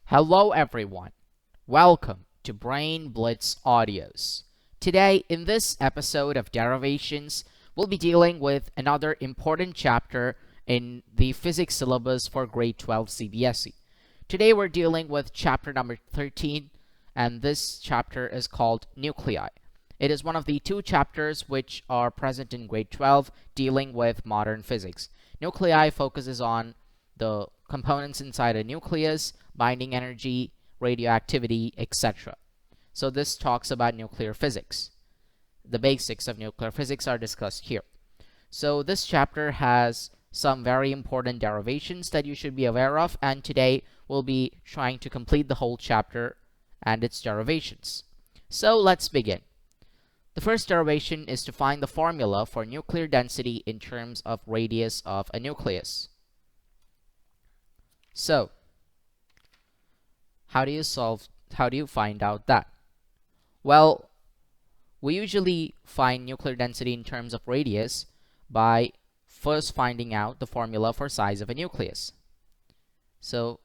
Hello everyone, welcome to Brain Blitz Audios. Today, in this episode of Derivations, we'll be dealing with another important chapter in the physics syllabus for grade 12 CBSE. Today we're dealing with chapter number 13, and this chapter is called Nuclei. It is one of the two chapters which are present in grade 12 dealing with modern physics. Nuclei focuses on the components inside a nucleus, binding energy, radioactivity, etc. So this talks about nuclear physics. The basics of nuclear physics are discussed here. So this chapter has some very important derivations that you should be aware of, and today we'll be trying to complete the whole chapter and its derivations. So let's begin. The first derivation is to find the formula for nuclear density in terms of radius of a nucleus. So, how do you find out that? Well, we usually find nuclear density in terms of radius by first finding out the formula for size of a nucleus. So,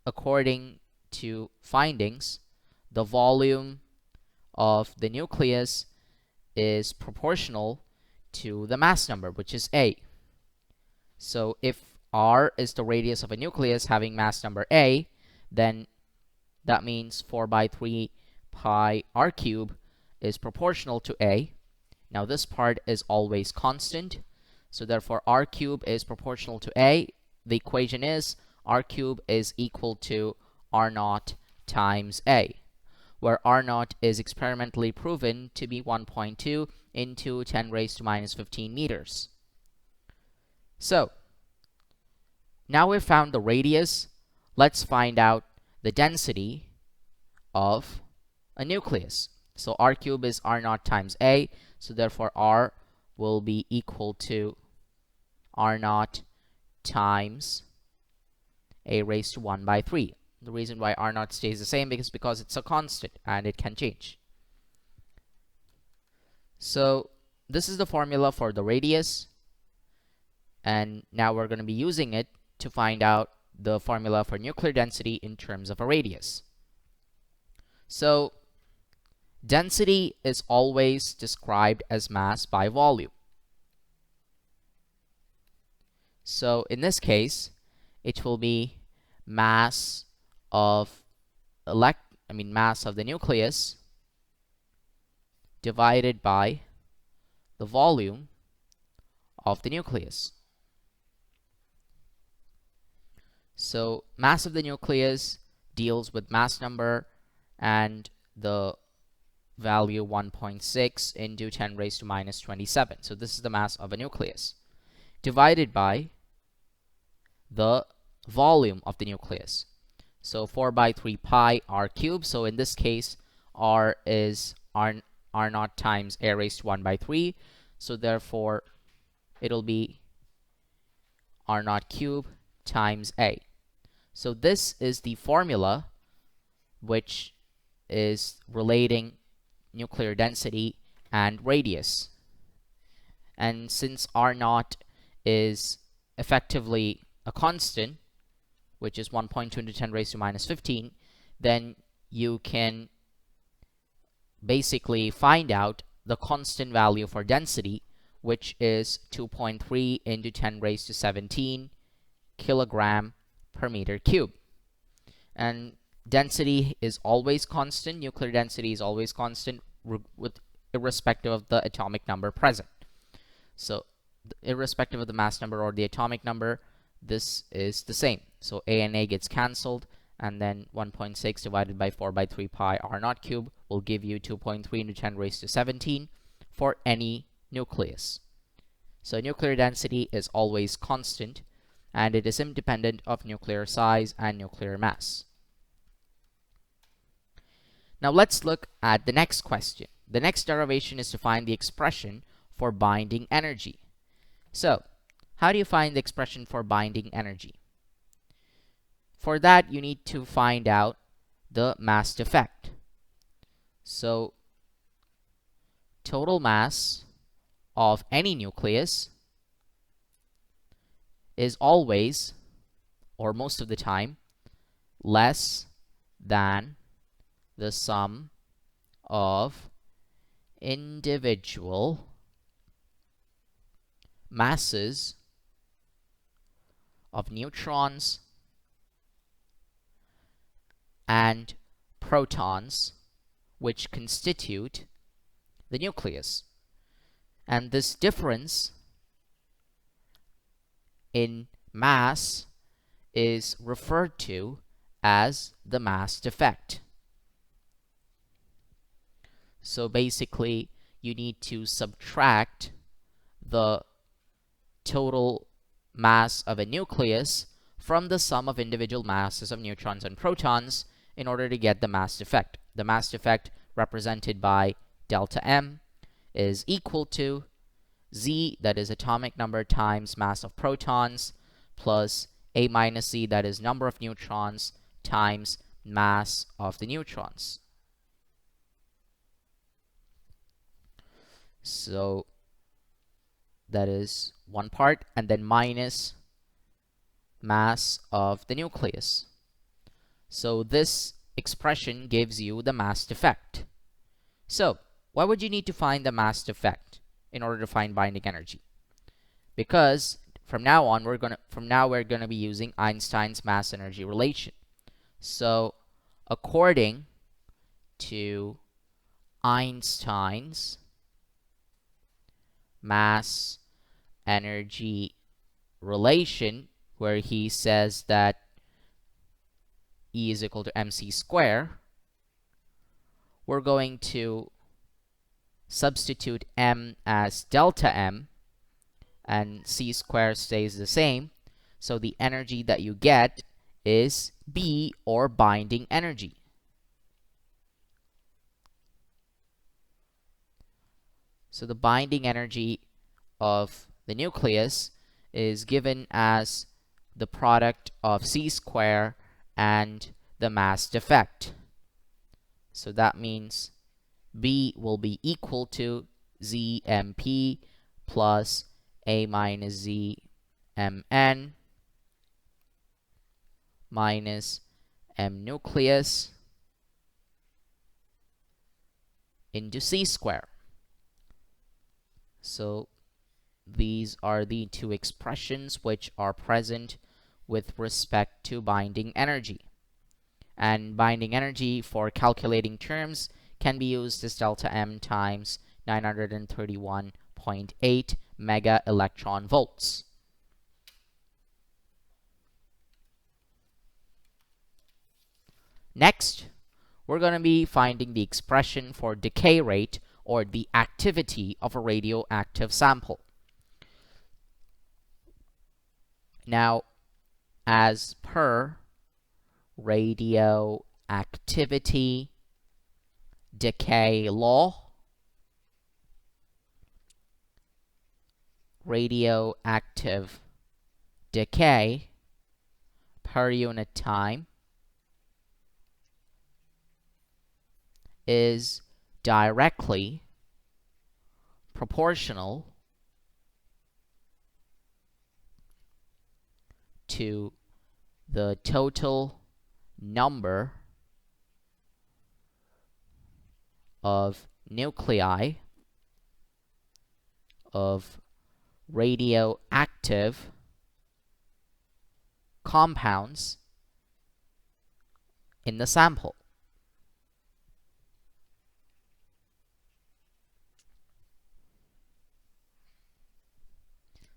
according to findings, the volume of the nucleus is proportional to the mass number, which is A. So, if R is the radius of a nucleus having mass number A, then that means 4 by 3 pi r cube is proportional to A. Now this part is always constant, so therefore r cube is proportional to A. The equation is r cube is equal to r naught times A, where r naught is experimentally proven to be 1.2 into 10 raised to minus 15 meters. So, now we've found the radius, let's find out the density of a nucleus. So r cube is r naught times A, so therefore r will be equal to r naught times A raised to 1 by 3. The reason why r naught stays the same is because it's a constant and it can change. So this is the formula for the radius, and now we're going to be using it to find out the formula for nuclear density in terms of a radius. So density is always described as mass by volume. So in this case, it will be mass of mass of the nucleus divided by the volume of the nucleus. So mass of the nucleus deals with mass number and the value 1.6 into 10 raised to minus 27. So this is the mass of a nucleus divided by the volume of the nucleus. So 4 by 3 pi r cubed. So in this case, r is r naught times A raised to 1 by 3. So therefore, it'll be r naught cubed times A. So this is the formula which is relating nuclear density and radius. And since r naught is effectively a constant, which is 1.2 into 10 raised to minus 15, then you can basically find out the constant value for density, which is 2.3 into 10 raised to 17 kilogram per meter cube. And density is always constant. Nuclear density is always constant with irrespective of the atomic number present. So irrespective of the mass number or the atomic number, this is the same. So A and A gets cancelled, and then 1.6 divided by 4 by 3 pi r naught cube will give you 2.3 into 10 raised to 17 for any nucleus. So nuclear density is always constant, and it is independent of nuclear size and nuclear mass. Now let's look at the next question. The next derivation is to find the expression for binding energy. So, how do you find the expression for binding energy? For that, you need to find out the mass defect. So, total mass of any nucleus is always, or most of the time, less than the sum of individual masses of neutrons and protons, which constitute the nucleus. And this difference in mass is referred to as the mass defect. So basically, you need to subtract the total mass of a nucleus from the sum of individual masses of neutrons and protons in order to get the mass defect. The mass defect, represented by delta M, is equal to Z, that is atomic number, times mass of protons, plus A minus Z, that is number of neutrons, times mass of the neutrons. So that is one part, and then minus mass of the nucleus. So this expression gives you the mass defect. So why would you need to find the mass defect in order to find binding energy? Because from now we're gonna be using Einstein's mass energy relation. So according to Einstein's mass energy relation, where he says that E is equal to mc squared, we're going to substitute m as delta M, and c squared stays the same. So the energy that you get is B, or binding energy. So the binding energy of the nucleus is given as the product of c squared and the mass defect. So that means B will be equal to ZMP plus A minus Z Mn minus M nucleus into c squared. So these are the two expressions which are present with respect to binding energy. And binding energy for calculating terms can be used as delta M times 931.8 mega electron volts. Next, we're going to be finding the expression for decay rate, or the activity of a radioactive sample. Now, as per radioactivity decay law, radioactive decay per unit time is directly proportional to the total number of nuclei of radioactive compounds in the sample.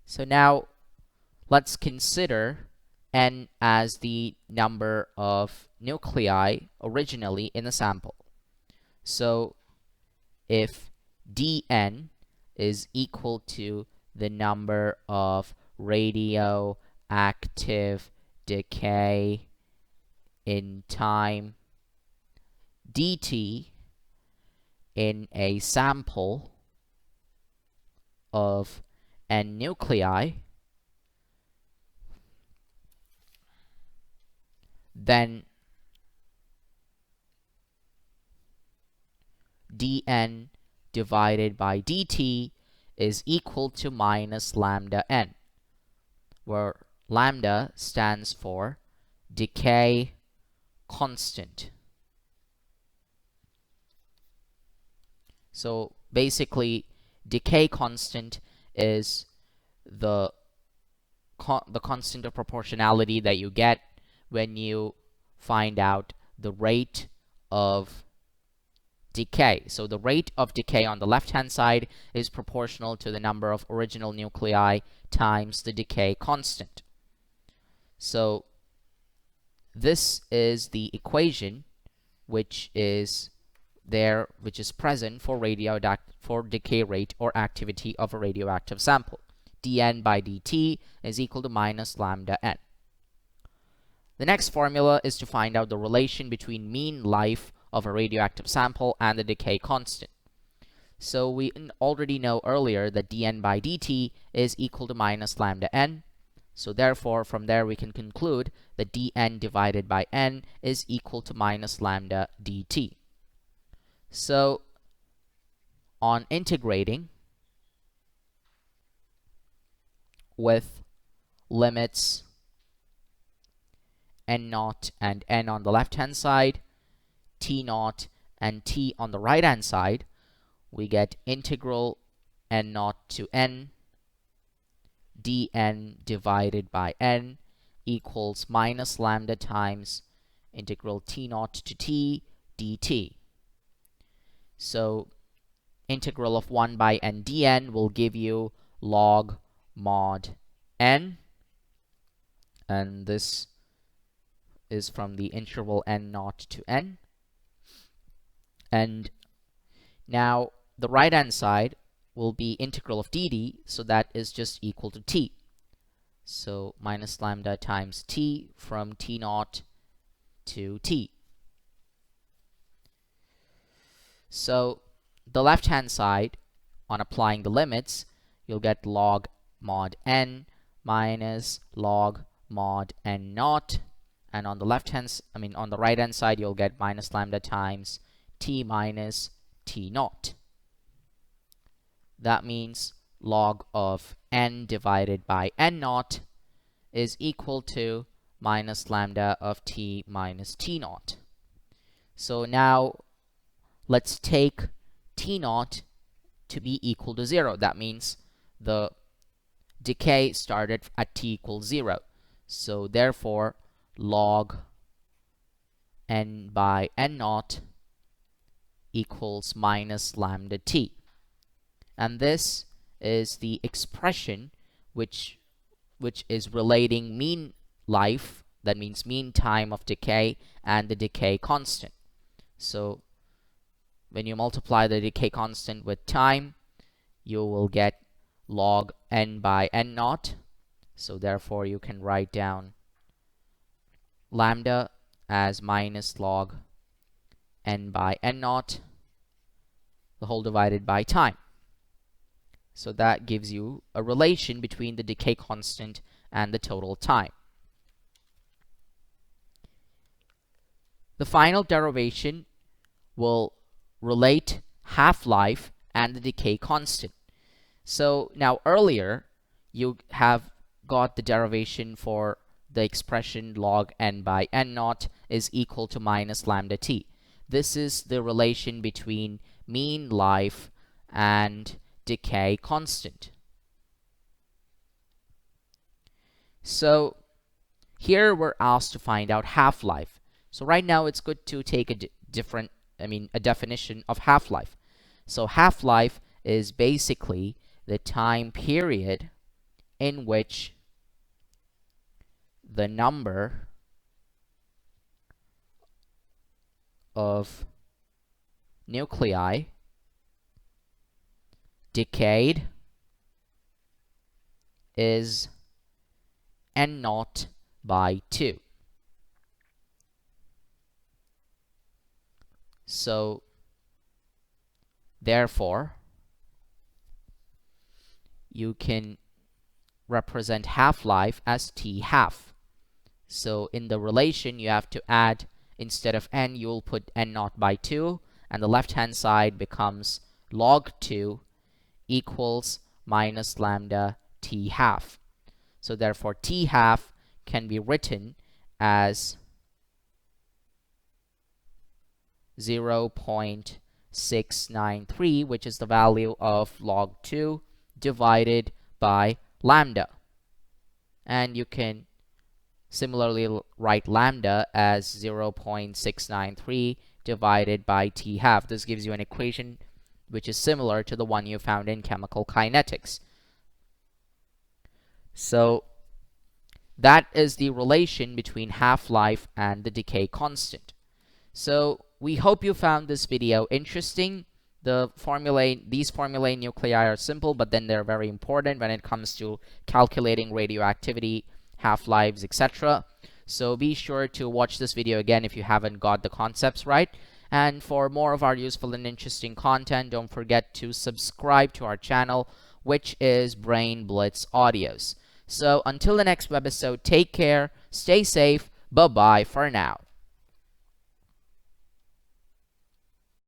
So now let's consider N as the number of nuclei originally in the sample. So if Dn is equal to the number of radioactive decay in time dt in a sample of N nuclei, then dn divided by dt is equal to minus lambda n, where lambda stands for decay constant. So basically, decay constant is the constant of proportionality that you get when you find out the rate of decay. So the rate of decay on the left-hand side is proportional to the number of original nuclei times the decay constant. So this is the equation which is present for decay rate or activity of a radioactive sample. dN by dt is equal to minus lambda n. The next formula is to find out the relation between mean life of a radioactive sample and the decay constant. So we already know earlier that dN by dt is equal to minus lambda n. So therefore, from there we can conclude that dN divided by n is equal to minus lambda dt. So on integrating with limits n naught and n on the left-hand side, t naught and t on the right-hand side, we get integral n naught to n dn divided by n equals minus lambda times integral t naught to t dt. So integral of 1 by n dn will give you log mod n, and this is from the interval n naught to n. And now the right hand side will be integral of dt, so that is just equal to t. So minus lambda times t from t naught to t. So the left hand side, on applying the limits, you'll get log mod n minus log mod n naught, and on the on the right hand side you'll get minus lambda times t minus t naught. That means log of n divided by n naught is equal to minus lambda of t minus t naught. So now let's take t naught to be equal to 0. That means the decay started at t equals 0. So therefore, log n by n naught equals minus lambda t. And this is the expression which is relating mean life, that means mean time of decay, and the decay constant. So when you multiply the decay constant with time, you will get log n by n naught. So therefore, you can write down lambda as minus log n by n naught, the whole divided by time. So that gives you a relation between the decay constant and the total time. The final derivation will relate half-life and the decay constant. So now earlier you have got the derivation for the expression log n by n naught is equal to minus lambda t. This is the relation between mean life and decay constant. So here we're asked to find out half-life. So right now it's good to take a definition of half-life. So half-life is basically the time period in which the number of nuclei decayed is n naught by 2. So therefore, you can represent half-life as t half. So in the relation, you have to add, instead of n, you will put n naught by 2, and the left-hand side becomes log 2 equals minus lambda t half. So therefore, t half can be written as 0.693, which is the value of log 2 divided by lambda. And you can similarly write lambda as 0.693 divided by t half. This gives you an equation which is similar to the one you found in chemical kinetics. So that is the relation between half-life and the decay constant. So we hope you found this video interesting. These formulae nuclei are simple, but then they're very important when it comes to calculating radioactivity, half-lives, etc. So be sure to watch this video again if you haven't got the concepts right. And for more of our useful and interesting content, don't forget to subscribe to our channel, which is Brain Blitz Audios. So until the next webisode, take care, stay safe, bye-bye for now.